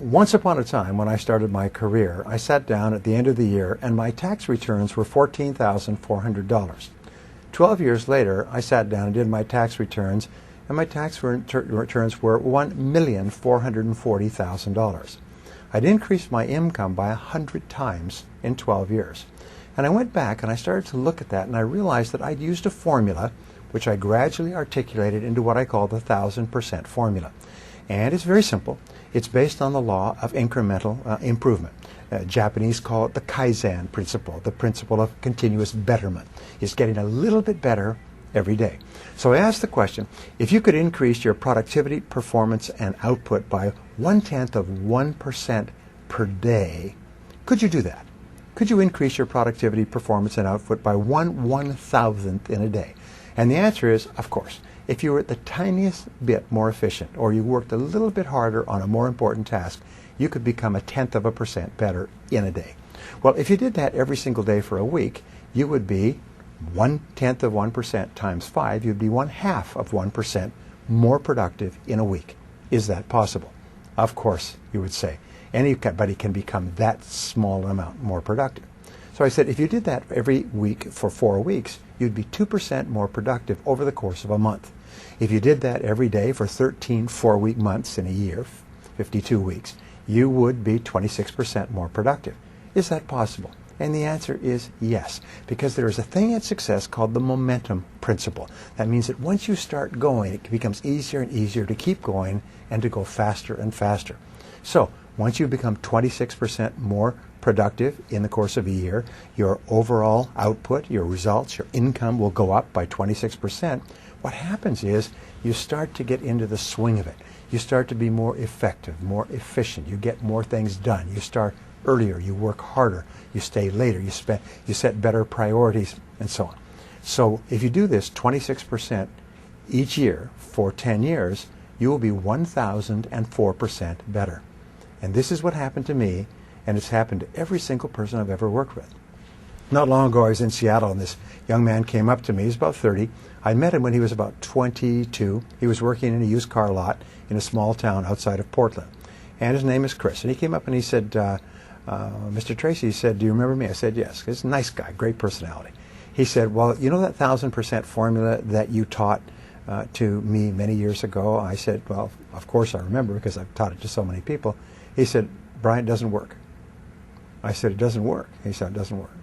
Once upon a time, when I started my career, I sat down at the end of the year and my tax returns were $14,400. 12 years later, I sat down and did my tax returns, and my tax returns were $1,440,000. I'd increased my income by 100 times in 12 years. And I went back and I started to look at that, and I realized that I'd used a formula which I gradually articulated into what I call the 1,000% formula. And it's very simple. It's based on the law of incremental improvement. Japanese call it the Kaizen principle, the principle of continuous betterment. It's getting a little bit better every day. So I asked the question, if you could increase your productivity, performance, and output by 0.1% per day, could you do that? Could you increase your productivity, performance, and output by 1/1000th in a day? And the answer is, of course. If you were the tiniest bit more efficient, or you worked a little bit harder on a more important task, you could become 0.1% better in a day. Well, if you did that every single day for a week, you would be 0.1% times 5, you'd be 0.5% more productive in a week. Is that possible? Of course, you would say. Anybody can become that small amount more productive. So I said, if you did that every week for 4 weeks, you'd be 2% more productive over the course of a month. If you did that every day for 13 4-week months in a year, 52 weeks, you would be 26% more productive. Is that possible? And the answer is yes, because there is a thing in success called the momentum principle. That means that once you start going, it becomes easier and easier to keep going and to go faster and faster. So once you become 26% more productive in the course of a year, your overall output, your results, your income will go up by 26%. What happens is you start to get into the swing of it. You start to be more effective, more efficient. You get more things done. You start earlier. You work harder. You stay later. You set better priorities, and so on. So if you do this 26% each year for 10 years, you will be 1,004% better. And this is what happened to me, and it's happened to every single person I've ever worked with. Not long ago, I was in Seattle, and this young man came up to me. He was about 30. I met him when he was about 22. He was working in a used car lot in a small town outside of Portland. And his name is Chris. And he came up and he said, Mr. Tracy, he said, do you remember me? I said, yes. He's a nice guy, great personality. He said, well, you know that 1,000% formula that you taught to me many years ago? I said, well, of course I remember, because I've taught it to so many people. He said, Brian, it doesn't work. I said, it doesn't work. He said, it doesn't work.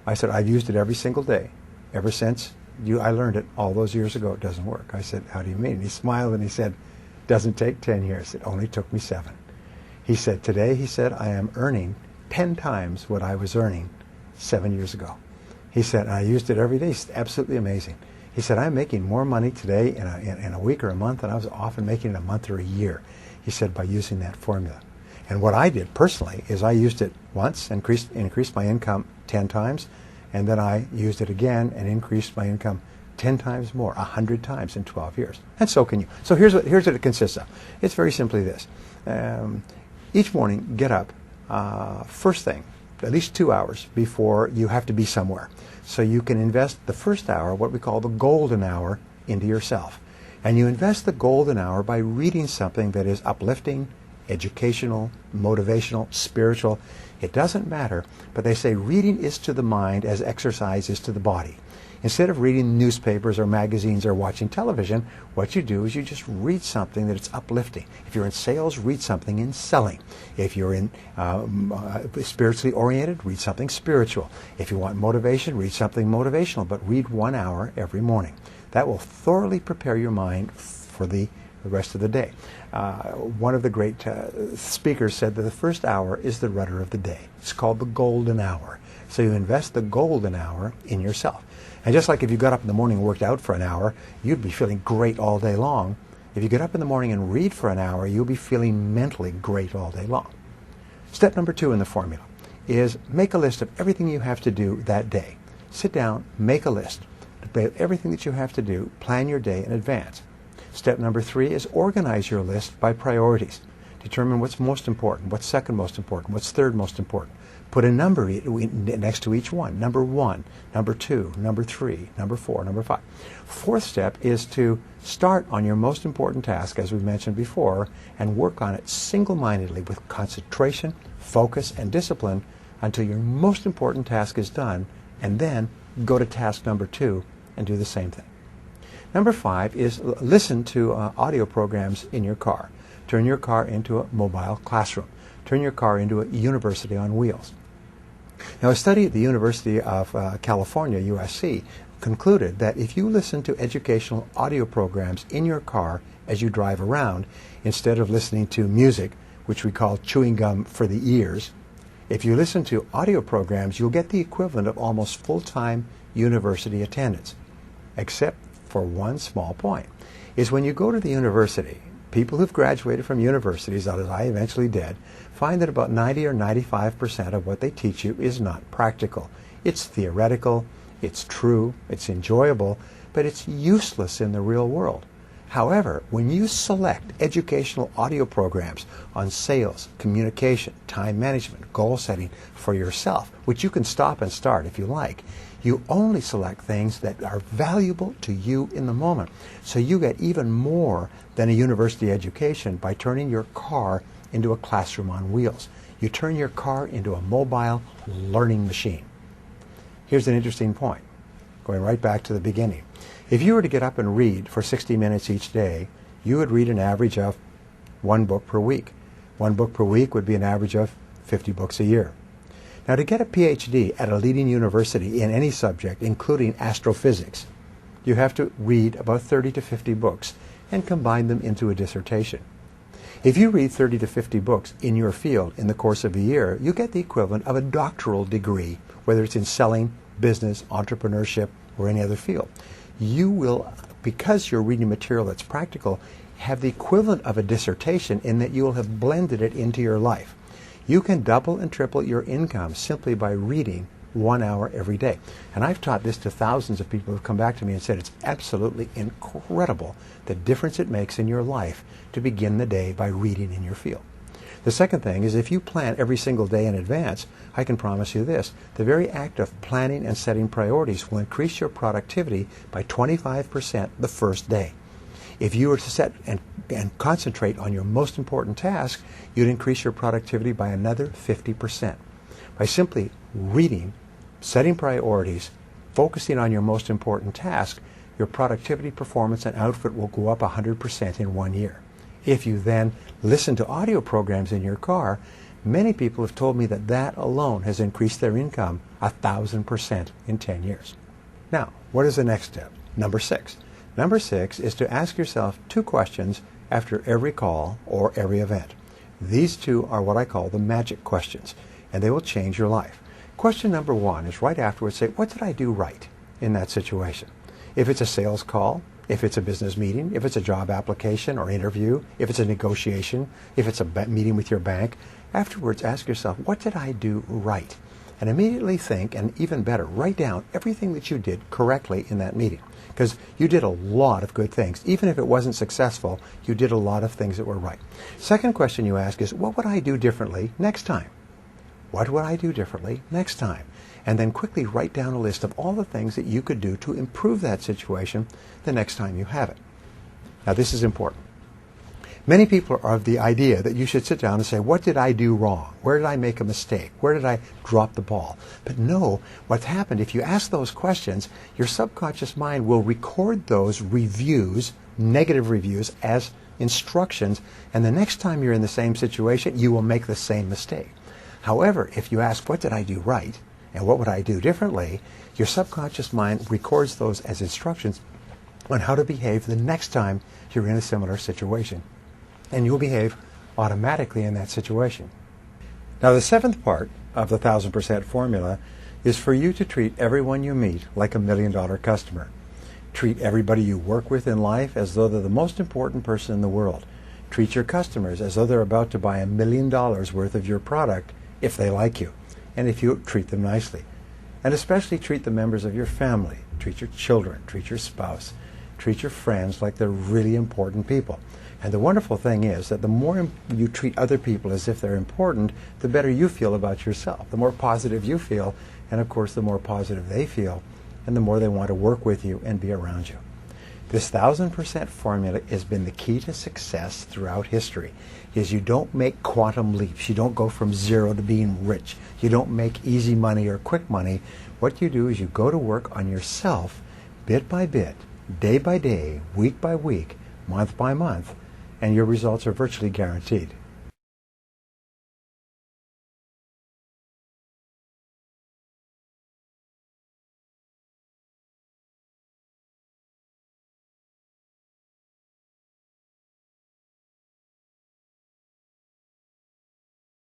I said, I've used it every single day ever since I learned it all those years ago. It doesn't work. I said, how do you mean? And he smiled and he said, it doesn't take 10 years. It only took me 7. He said, today, he said, I am earning 10 times what I was earning 7 years ago. He said, I used it every day. It's absolutely amazing. He said, I'm making more money today in a week or a month than I was often making in a month or a year. He said, by using that formula. And what I did personally is I used it once, increased my income 10 times, and then I used it again and increased my income 10 times more, 100 times in 12 years. And so can you. So here's what it consists of. It's very simply this. Each morning, get up first thing, at least 2 hours before you have to be somewhere. So you can invest the first hour, what we call the golden hour, into yourself. And you invest the golden hour by reading something that is uplifting, educational, motivational, spiritual. It doesn't matter, but they say reading is to the mind as exercise is to the body. Instead of reading newspapers or magazines or watching television, what you do is you just read something that is uplifting. If you're in sales, read something in selling. If you're in spiritually oriented, read something spiritual. If you want motivation, read something motivational, but read 1 hour every morning. That will thoroughly prepare your mind for the rest of the day. One of the great speakers said that the first hour is the rudder of the day. It's called the golden hour. So you invest the golden hour in yourself. And just like if you got up in the morning and worked out for an hour, you'd be feeling great all day long. If you get up in the morning and read for an hour, you'll be feeling mentally great all day long. Step number 2 in the formula is make a list of everything you have to do that day. Sit down, make a list of everything that you have to do, plan your day in advance. Step number 3 is organize your list by priorities. Determine what's most important, what's second most important, what's third most important. Put a number next to each one. Number 1, number 2, number 3, number 4, number 5. Fourth step is to start on your most important task, as we mentioned before, and work on it single-mindedly with concentration, focus, and discipline until your most important task is done, and then go to task number 2 and do the same thing. Number 5 is listen to audio programs in your car. Turn your car into a mobile classroom. Turn your car into a university on wheels. Now, a study at the University of California, USC, concluded that if you listen to educational audio programs in your car as you drive around, instead of listening to music, which we call chewing gum for the ears, if you listen to audio programs, you'll get the equivalent of almost full-time university attendance, except for one small point, is when you go to the university, people who've graduated from universities, as I eventually did, find that about 90 or 95% of what they teach you is not practical. It's theoretical, it's true, it's enjoyable, but it's useless in the real world. However, when you select educational audio programs on sales, communication, time management, goal setting for yourself, which you can stop and start if you like, you only select things that are valuable to you in the moment. So you get even more than a university education by turning your car into a classroom on wheels. You turn your car into a mobile learning machine. Here's an interesting point, going right back to the beginning. If you were to get up and read for 60 minutes each day, you would read an average of 1 book per week. 1 book per week would be an average of 50 books a year. Now, to get a PhD at a leading university in any subject, including astrophysics, you have to read about 30 to 50 books and combine them into a dissertation. If you read 30 to 50 books in your field in the course of a year, you get the equivalent of a doctoral degree, whether it's in selling, business, entrepreneurship, or any other field. You will, because you're reading material that's practical, have the equivalent of a dissertation in that you will have blended it into your life. You can double and triple your income simply by reading 1 hour every day. And I've taught this to thousands of people who have come back to me and said it's absolutely incredible the difference it makes in your life to begin the day by reading in your field. The second thing is if you plan every single day in advance, I can promise you this, the very act of planning and setting priorities will increase your productivity by 25% the first day. If you were to set and concentrate on your most important task, you'd increase your productivity by another 50%. By simply reading, setting priorities, focusing on your most important task, your productivity, performance, and output will go up 100% in 1 year. If you then listen to audio programs in your car, many people have told me that that alone has increased their income 1,000% in 10 years. Now, what is the next step? Number 6. Number 6 is to ask yourself 2 questions after every call or every event. These 2 are what I call the magic questions, and they will change your life. Question number 1 is right afterwards, say, what did I do right in that situation? If it's a sales call, if it's a business meeting, if it's a job application or interview, if it's a negotiation, if it's a meeting with your bank, afterwards ask yourself, what did I do right? And immediately think, and even better, write down everything that you did correctly in that meeting. Because you did a lot of good things. Even if it wasn't successful, you did a lot of things that were right. Second question you ask is, what would I do differently next time? What would I do differently next time? And then quickly write down a list of all the things that you could do to improve that situation the next time you have it. Now, this is important. Many people are of the idea that you should sit down and say, what did I do wrong? Where did I make a mistake? Where did I drop the ball? But no, what's happened, if you ask those questions, your subconscious mind will record those reviews, negative reviews, as instructions, and the next time you're in the same situation, you will make the same mistake. However, if you ask, what did I do right? And what would I do differently? Your subconscious mind records those as instructions on how to behave the next time you're in a similar situation. And you'll behave automatically in that situation. Now, the 7th part of the 1,000% formula is for you to treat everyone you meet like a $1 million customer. Treat everybody you work with in life as though they're the most important person in the world. Treat your customers as though they're about to buy $1 million worth of your product if they like you, and if you treat them nicely. And especially treat the members of your family. Treat your children, treat your spouse, treat your friends like they're really important people. And the wonderful thing is that the more you treat other people as if they're important, the better you feel about yourself. The more positive you feel, and of course the more positive they feel, and the more they want to work with you and be around you. This 1000% formula has been the key to success throughout history. Is you don't make quantum leaps. You don't go from zero to being rich. You don't make easy money or quick money. What you do is you go to work on yourself bit by bit, day by day, week by week, month by month, and your results are virtually guaranteed.